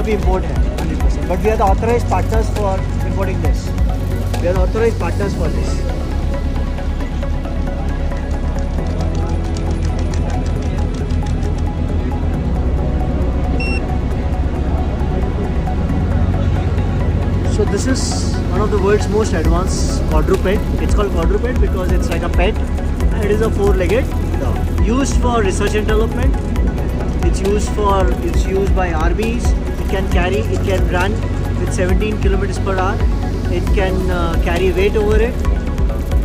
भी import है 100%. But we are the authorized partners for importing this. We are the authorized partners for this. So this is one of the world's most advanced quadruped. It's called quadruped because it's like a pet and it is a four-legged dog. Used for research and development. It's used by armies. It can run with 17 kilometers per hour. It can carry weight over it.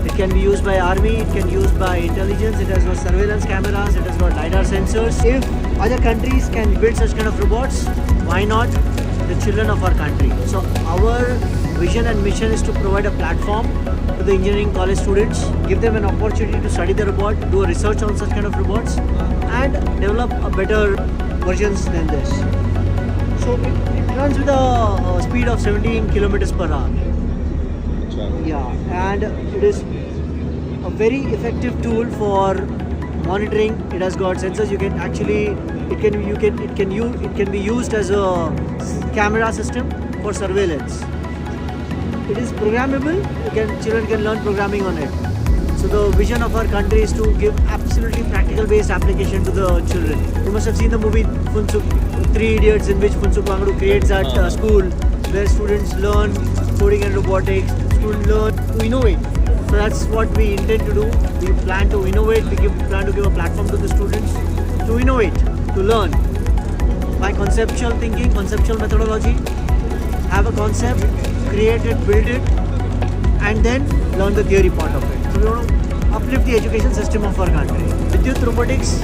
It can be used by army. It can be used by intelligence. It has got surveillance cameras. It has got lidar sensors. If other countries can build such kind of robots, why not the children of our country? So our vision and mission is to provide a platform to the engineering college students, give them an opportunity to study the robot, do a research on such kind of robots, and develop a better versions than this. So it runs with a speed of 17 kilometers per hour. Yeah, and it is a very effective tool for monitoring. It has got sensors. You can actually, it can be used as a camera system for surveillance. It is programmable. Children can learn programming on it. So the vision of our country is to give absolutely practical based application to the children. You must have seen the movie Three Idiots, in which Funsuk Wangdu creates that school where students learn coding and robotics. Students learn to innovate. So that's what we intend to do. We plan to innovate. We plan to give a platform to the students to innovate, to learn by conceptual thinking, conceptual methodology. Have a concept, create it, build it, and then learn the theory part of it. So we want to uplift the education system of our country. Bidyut Robotics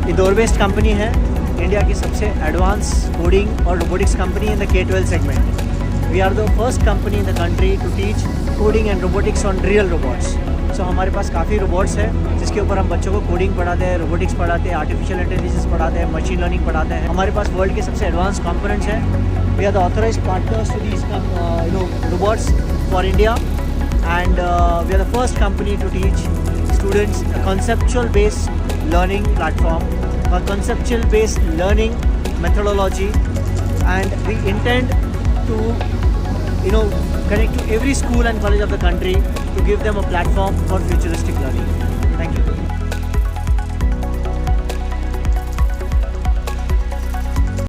Indore based company है, India की सबसे advance coding और robotics company in the K-12 segment. We are the first company in the country to teach coding and robotics on real robots. So हमारे पास काफ़ी robots हैं जिसके ऊपर हम बच्चों को कोडिंग पढ़ाते हैं, रोबोटिक्स पढ़ाते हैं, आर्टिफिशियल इंटेलिजेंस पढ़ाते हैं, मशीन लर्निंग पढ़ाते हैं. हमारे पास वर्ल्ड के सबसे एडवांस कंपोनेंट्स हैं. We are the authorized partners to these robots for India, and we are the first company to teach students a conceptual based learning platform, a conceptual based learning methodology, and we intend to connect to every school and college of the country to give them a platform for futuristic learning.